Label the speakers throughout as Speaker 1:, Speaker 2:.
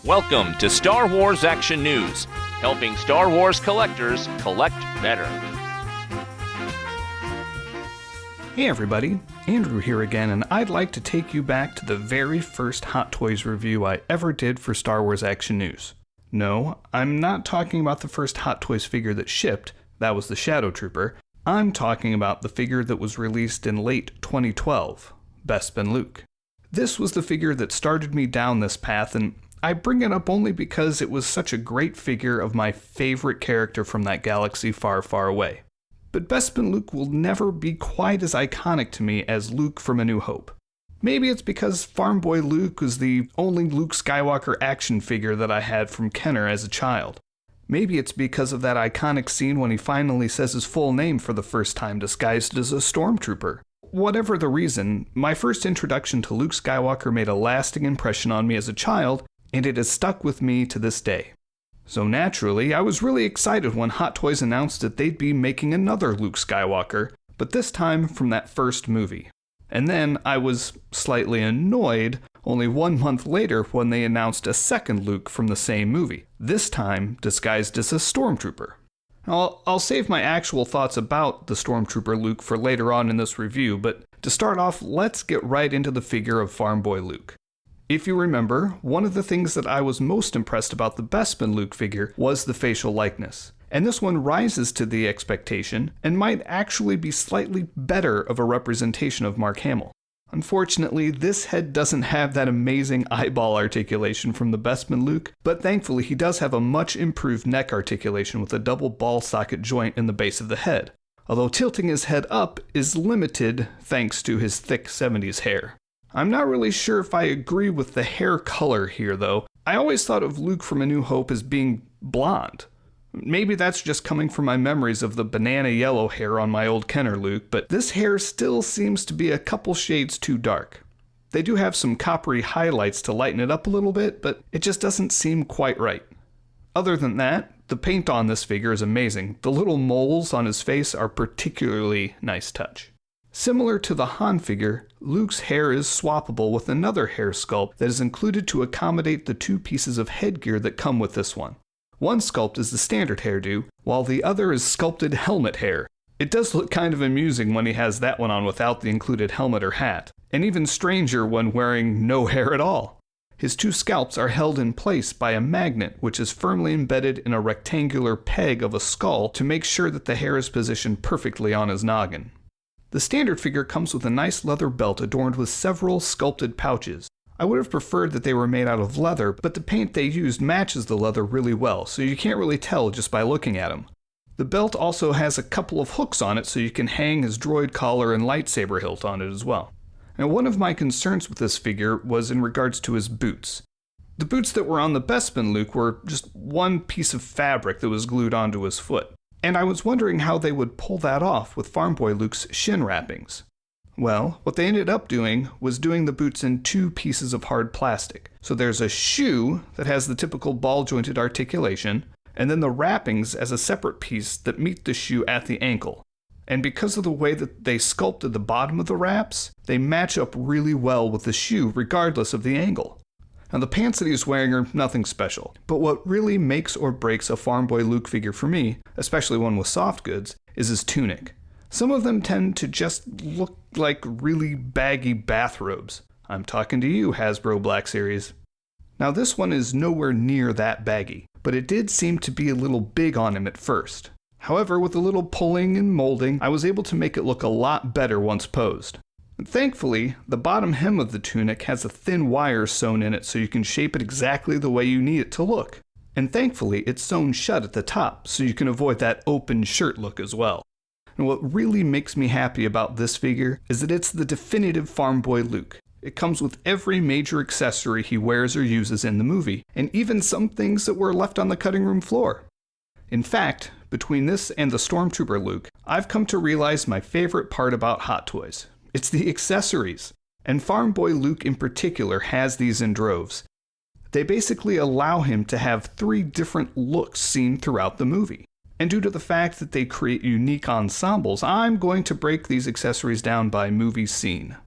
Speaker 1: Welcome to Star Wars Action News, helping Star Wars collectors collect better.
Speaker 2: Hey everybody, Andrew here again, and I'd like to take you back to the very first Hot Toys review I ever did for Star Wars Action News. No, I'm not talking about the first Hot Toys figure that shipped, that was the Shadow Trooper. I'm talking about the figure that was released in late 2012, Bespin Luke. This was the figure that started me down this path, and I bring it up only because it was such a great figure of my favorite character from that galaxy far, far away. But Bespin Luke will never be quite as iconic to me as Luke from A New Hope. Maybe it's because Farmboy Luke was the only Luke Skywalker action figure that I had from Kenner as a child. Maybe it's because of that iconic scene when he finally says his full name for the first time disguised as a Stormtrooper. Whatever the reason, my first introduction to Luke Skywalker made a lasting impression on me as a child, and it has stuck with me to this day. So naturally, I was really excited when Hot Toys announced that they'd be making another Luke Skywalker, but this time from that first movie. And then I was slightly annoyed only 1 month later when they announced a second Luke from the same movie, this time disguised as a Stormtrooper. I'll save my actual thoughts about the Stormtrooper Luke for later on in this review, but to start off, let's get right into the figure of Farmboy Luke. If you remember, one of the things that I was most impressed about the Bespin Luke figure was the facial likeness, and this one rises to the expectation and might actually be slightly better of a representation of Mark Hamill. Unfortunately, this head doesn't have that amazing eyeball articulation from the Bespin Luke, but thankfully he does have a much improved neck articulation with a double ball socket joint in the base of the head, although tilting his head up is limited thanks to his thick 70s hair. I'm not really sure if I agree with the hair color here, though. I always thought of Luke from A New Hope as being blonde. Maybe that's just coming from my memories of the banana yellow hair on my old Kenner Luke, but this hair still seems to be a couple shades too dark. They do have some coppery highlights to lighten it up a little bit, but it just doesn't seem quite right. Other than that, the paint on this figure is amazing. The little moles on his face are particularly nice touch. Similar to the Han figure, Luke's hair is swappable with another hair sculpt that is included to accommodate the two pieces of headgear that come with this one. One sculpt is the standard hairdo, while the other is sculpted helmet hair. It does look kind of amusing when he has that one on without the included helmet or hat, and even stranger when wearing no hair at all. His two scalps are held in place by a magnet which is firmly embedded in a rectangular peg of a skull to make sure that the hair is positioned perfectly on his noggin. The standard figure comes with a nice leather belt adorned with several sculpted pouches. I would have preferred that they were made out of leather, but the paint they used matches the leather really well, so you can't really tell just by looking at him. The belt also has a couple of hooks on it so you can hang his droid collar and lightsaber hilt on it as well. Now, one of my concerns with this figure was in regards to his boots. The boots that were on the Bespin Luke were just one piece of fabric that was glued onto his foot. And I was wondering how they would pull that off with Farmboy Luke's shin wrappings. Well, what they ended up doing was doing the boots in two pieces of hard plastic. So there's a shoe that has the typical ball-jointed articulation, and then the wrappings as a separate piece that meet the shoe at the ankle. And because of the way that they sculpted the bottom of the wraps, they match up really well with the shoe regardless of the angle. Now the pants that he's wearing are nothing special, but what really makes or breaks a Farmboy Luke figure for me, especially one with soft goods, is his tunic. Some of them tend to just look like really baggy bathrobes. I'm talking to you, Hasbro Black Series. Now this one is nowhere near that baggy, but it did seem to be a little big on him at first. However, with a little pulling and molding, I was able to make it look a lot better once posed. Thankfully, the bottom hem of the tunic has a thin wire sewn in it so you can shape it exactly the way you need it to look. And thankfully, it's sewn shut at the top so you can avoid that open shirt look as well. And what really makes me happy about this figure is that it's the definitive Farmboy Luke. It comes with every major accessory he wears or uses in the movie, and even some things that were left on the cutting room floor. In fact, between this and the Stormtrooper Luke, I've come to realize my favorite part about Hot Toys. It's the accessories, and Farmboy Luke in particular has these in droves. They basically allow him to have 3 different looks seen throughout the movie. And due to the fact that they create unique ensembles, I'm going to break these accessories down by movie scene.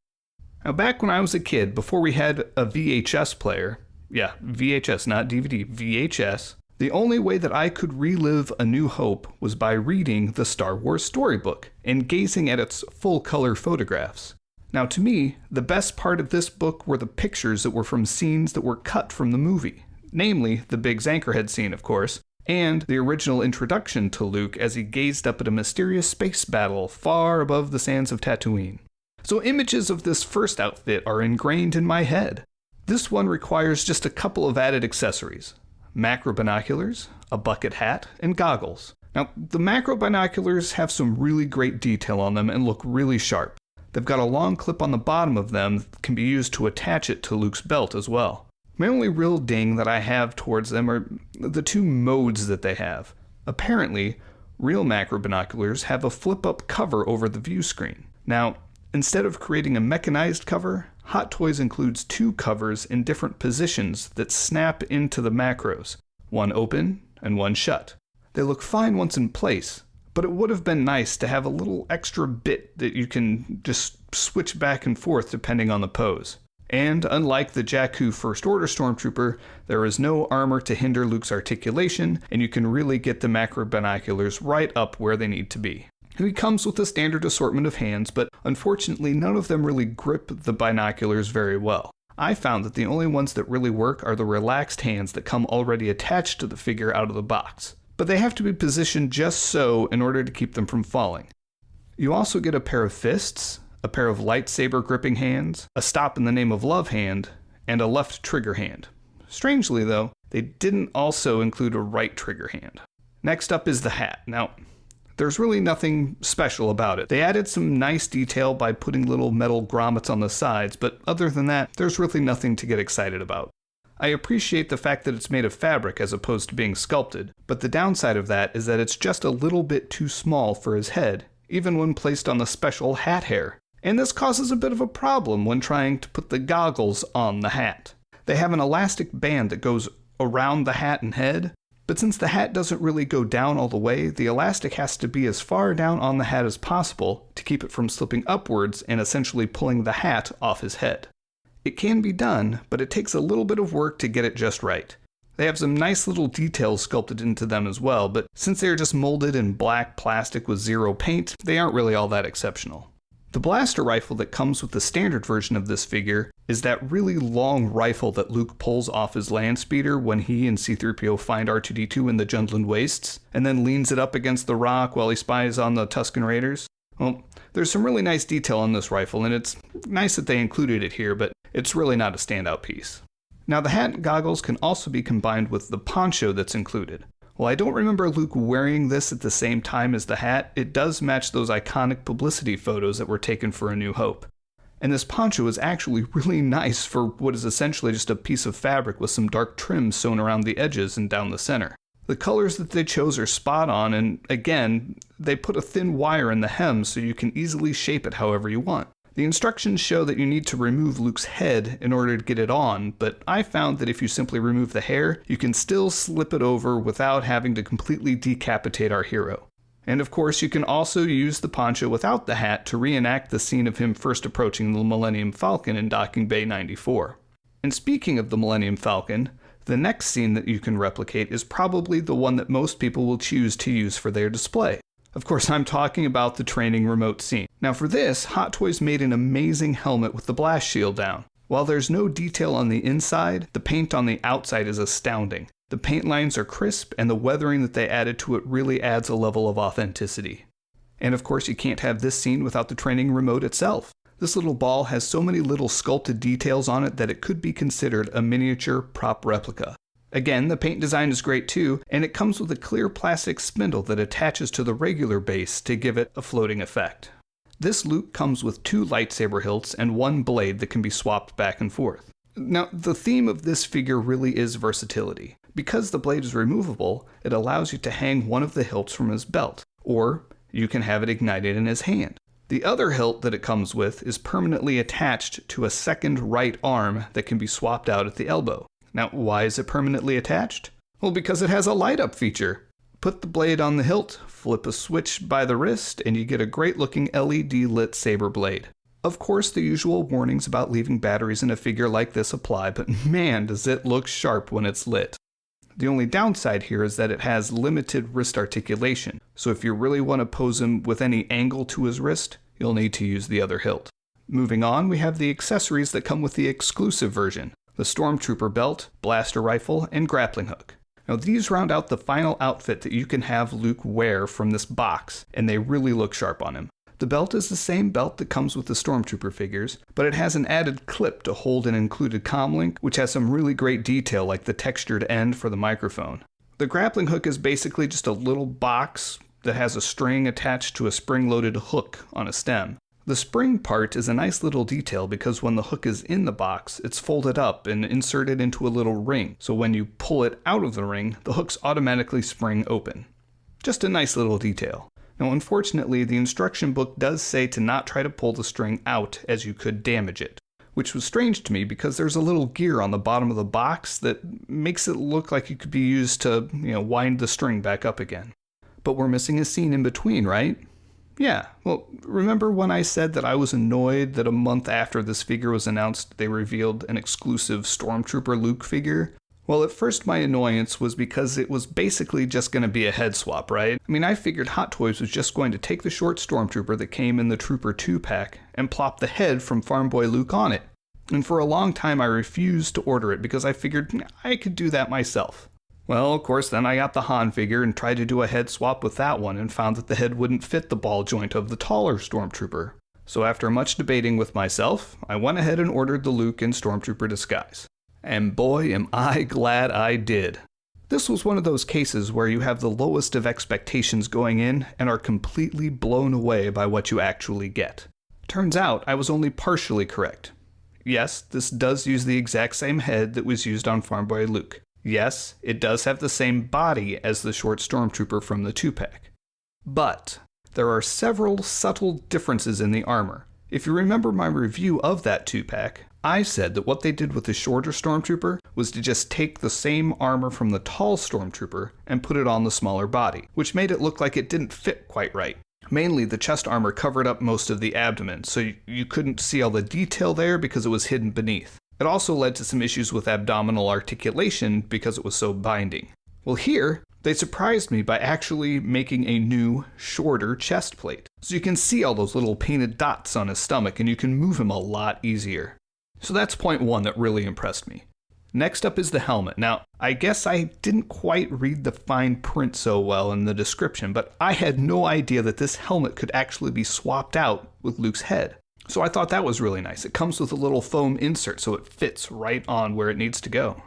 Speaker 2: Now back when I was a kid, before we had a VHS player, Yeah, VHS, not DVD, VHS. The only way that I could relive A New Hope was by reading the Star Wars storybook and gazing at its full-color photographs. Now, to me, the best part of this book were the pictures that were from scenes that were cut from the movie, namely the Biggs Anchorhead scene, of course, and the original introduction to Luke as he gazed up at a mysterious space battle far above the sands of Tatooine. So images of this first outfit are ingrained in my head. This one requires just a couple of added accessories: macro binoculars, a bucket hat, and goggles. Now, the macro binoculars have some really great detail on them and look really sharp. They've got a long clip on the bottom of them that can be used to attach it to Luke's belt as well. My only real ding that I have towards them are the two modes that they have. Apparently, real macro binoculars have a flip-up cover over the view screen. Now, instead of creating a mechanized cover, Hot Toys includes two covers in different positions that snap into the macros, one open and one shut. They look fine once in place, but it would have been nice to have a little extra bit that you can just switch back and forth depending on the pose. And unlike the Jakku First Order Stormtrooper, there is no armor to hinder Luke's articulation, and you can really get the macro binoculars right up where they need to be. He comes with a standard assortment of hands, but unfortunately none of them really grip the binoculars very well. I found that the only ones that really work are the relaxed hands that come already attached to the figure out of the box. But they have to be positioned just so in order to keep them from falling. You also get a pair of fists, a pair of lightsaber gripping hands, a stop in the name of love hand, and a left trigger hand. Strangely though, they didn't also include a right trigger hand. Next up is the hat. Now, there's really nothing special about it. They added some nice detail by putting little metal grommets on the sides, but other than that, there's really nothing to get excited about. I appreciate the fact that it's made of fabric as opposed to being sculpted, but the downside of that is that it's just a little bit too small for his head, even when placed on the special hat hair. And this causes a bit of a problem when trying to put the goggles on the hat. They have an elastic band that goes around the hat and head, but since the hat doesn't really go down all the way, the elastic has to be as far down on the hat as possible to keep it from slipping upwards and essentially pulling the hat off his head. It can be done, but it takes a little bit of work to get it just right. They have some nice little details sculpted into them as well, but since they are just molded in black plastic with zero paint, they aren't really all that exceptional. The blaster rifle that comes with the standard version of this figure is that really long rifle that Luke pulls off his land speeder when he and C-3PO find R2-D2 in the Jundland Wastes, and then leans it up against the rock while he spies on the Tusken Raiders. Well, there's some really nice detail on this rifle, and it's nice that they included it here, but it's really not a standout piece. Now, the hat and goggles can also be combined with the poncho that's included. While I don't remember Luke wearing this at the same time as the hat, it does match those iconic publicity photos that were taken for A New Hope. And this poncho is actually really nice for what is essentially just a piece of fabric with some dark trim sewn around the edges and down the center. The colors that they chose are spot on, and again, they put a thin wire in the hem so you can easily shape it however you want. The instructions show that you need to remove Luke's head in order to get it on, but I found that if you simply remove the hair, you can still slip it over without having to completely decapitate our hero. And of course, you can also use the poncho without the hat to reenact the scene of him first approaching the Millennium Falcon in Docking Bay 94. And speaking of the Millennium Falcon, the next scene that you can replicate is probably the one that most people will choose to use for their display. Of course, I'm talking about the training remote scene. Now for this, Hot Toys made an amazing helmet with the blast shield down. While there's no detail on the inside, the paint on the outside is astounding. The paint lines are crisp, and the weathering that they added to it really adds a level of authenticity. And of course, you can't have this scene without the training remote itself. This little ball has so many little sculpted details on it that it could be considered a miniature prop replica. Again, the paint design is great too, and it comes with a clear plastic spindle that attaches to the regular base to give it a floating effect. This Luke comes with 2 lightsaber hilts and 1 blade that can be swapped back and forth. Now, the theme of this figure really is versatility. Because the blade is removable, it allows you to hang one of the hilts from his belt, or you can have it ignited in his hand. The other hilt that it comes with is permanently attached to a second right arm that can be swapped out at the elbow. Now, why is it permanently attached? Well, because it has a light-up feature. Put the blade on the hilt, flip a switch by the wrist, and you get a great-looking LED-lit saber blade. Of course, the usual warnings about leaving batteries in a figure like this apply, but man, does it look sharp when it's lit. The only downside here is that it has limited wrist articulation, so if you really want to pose him with any angle to his wrist, you'll need to use the other hilt. Moving on, we have the accessories that come with the exclusive version: the Stormtrooper belt, blaster rifle, and grappling hook. Now these round out the final outfit that you can have Luke wear from this box, and they really look sharp on him. The belt is the same belt that comes with the Stormtrooper figures, but it has an added clip to hold an included comlink, which has some really great detail like the textured end for the microphone. The grappling hook is basically just a little box that has a string attached to a spring-loaded hook on a stem. The spring part is a nice little detail because when the hook is in the box, it's folded up and inserted into a little ring, so when you pull it out of the ring, the hooks automatically spring open. Just a nice little detail. Now, unfortunately, the instruction book does say to not try to pull the string out as you could damage it, which was strange to me because there's a little gear on the bottom of the box that makes it look like it could be used to, wind the string back up again. But we're missing a scene in between, right? Yeah, well, remember when I said that I was annoyed that a month after this figure was announced, they revealed an exclusive Stormtrooper Luke figure? Well, at first my annoyance was because it was basically just going to be a head swap, right? I mean, I figured Hot Toys was just going to take the short Stormtrooper that came in the Trooper 2-pack and plop the head from Farmboy Luke on it. And for a long time I refused to order it because I figured I could do that myself. Well, of course, then I got the Han figure and tried to do a head swap with that one and found that the head wouldn't fit the ball joint of the taller Stormtrooper. So after much debating with myself, I went ahead and ordered the Luke in Stormtrooper disguise. And boy, am I glad I did. This was one of those cases where you have the lowest of expectations going in and are completely blown away by what you actually get. Turns out I was only partially correct. Yes, this does use the exact same head that was used on Farmboy Luke. Yes, it does have the same body as the short Stormtrooper from the 2-pack. But there are several subtle differences in the armor. If you remember my review of that 2-pack, I said that what they did with the shorter Stormtrooper was to just take the same armor from the tall Stormtrooper and put it on the smaller body, which made it look like it didn't fit quite right. Mainly, the chest armor covered up most of the abdomen, so you couldn't see all the detail there because it was hidden beneath. It also led to some issues with abdominal articulation because it was so binding. Well, here, they surprised me by actually making a new, shorter chest plate. So you can see all those little painted dots on his stomach and you can move him a lot easier. So that's point one that really impressed me. Next up is the helmet. Now, I guess I didn't quite read the fine print so well in the description, but I had no idea that this helmet could actually be swapped out with Luke's head. So I thought that was really nice. It comes with a little foam insert so it fits right on where it needs to go.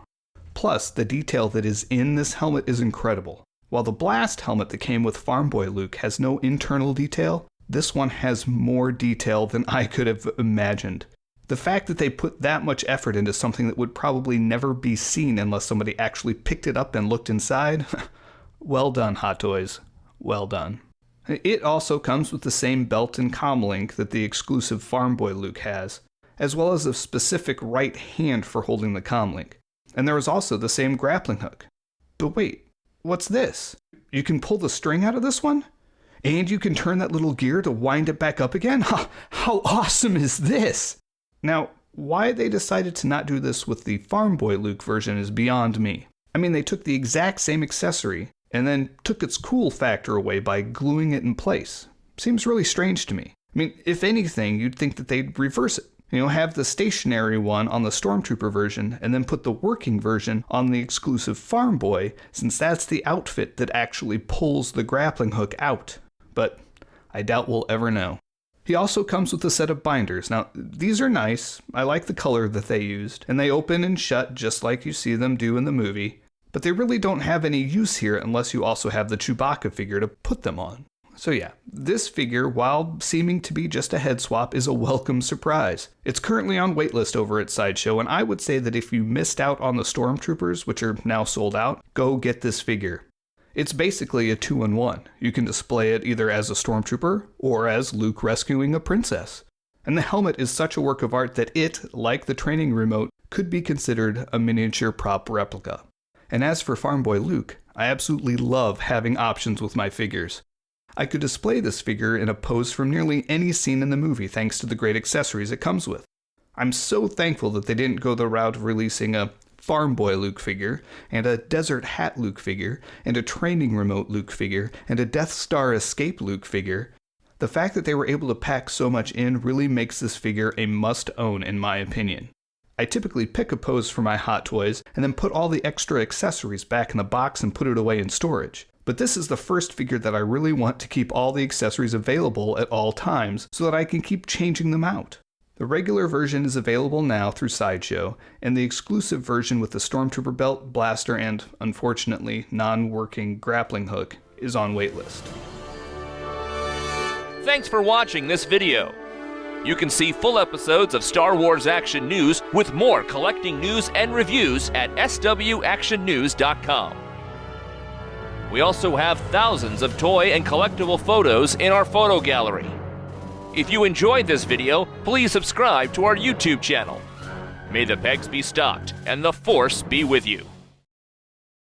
Speaker 2: Plus, the detail that is in this helmet is incredible. While the blast helmet that came with Farmboy Luke has no internal detail, this one has more detail than I could have imagined. The fact that they put that much effort into something that would probably never be seen unless somebody actually picked it up and looked inside, well done, Hot Toys. Well done. It also comes with the same belt and comlink that the exclusive Farmboy Luke has, as well as a specific right hand for holding the comlink. And there is also the same grappling hook. But wait, what's this? You can pull the string out of this one? And you can turn that little gear to wind it back up again? How awesome is this? Now, why they decided to not do this with the Farmboy Luke version is beyond me. I mean, they took the exact same accessory and then took its cool factor away by gluing it in place. Seems really strange to me. I mean, if anything, you'd think that they'd reverse it. Have the stationary one on the Stormtrooper version and then put the working version on the exclusive Farmboy, since that's the outfit that actually pulls the grappling hook out. But I doubt we'll ever know. He also comes with a set of binders. Now, these are nice. I like the color that they used, and they open and shut just like you see them do in the movie, but they really don't have any use here unless you also have the Chewbacca figure to put them on. So yeah, this figure, while seeming to be just a head swap, is a welcome surprise. It's currently on waitlist over at Sideshow, and I would say that if you missed out on the Stormtroopers, which are now sold out, go get this figure. It's basically a 2-in-1. You can display it either as a Stormtrooper or as Luke rescuing a princess. And the helmet is such a work of art that it, like the training remote, could be considered a miniature prop replica. And as for Farmboy Luke, I absolutely love having options with my figures. I could display this figure in a pose from nearly any scene in the movie thanks to the great accessories it comes with. I'm so thankful that they didn't go the route of releasing a Farmboy Luke figure, and a Desert Hat Luke figure, and a Training Remote Luke figure, and a Death Star Escape Luke figure. The fact that they were able to pack so much in really makes this figure a must-own in my opinion. I typically pick a pose for my Hot Toys, and then put all the extra accessories back in the box and put it away in storage. But this is the first figure that I really want to keep all the accessories available at all times so that I can keep changing them out. The regular version is available now through Sideshow, and the exclusive version with the Stormtrooper belt, blaster, and, unfortunately, non-working grappling hook is on waitlist.
Speaker 1: Thanks for watching this video. You can see full episodes of Star Wars Action News with more collecting news and reviews at swactionnews.com. We also have thousands of toy and collectible photos in our photo gallery. If you enjoyed this video, please subscribe to our YouTube channel. May the pegs be stocked and the Force be with you.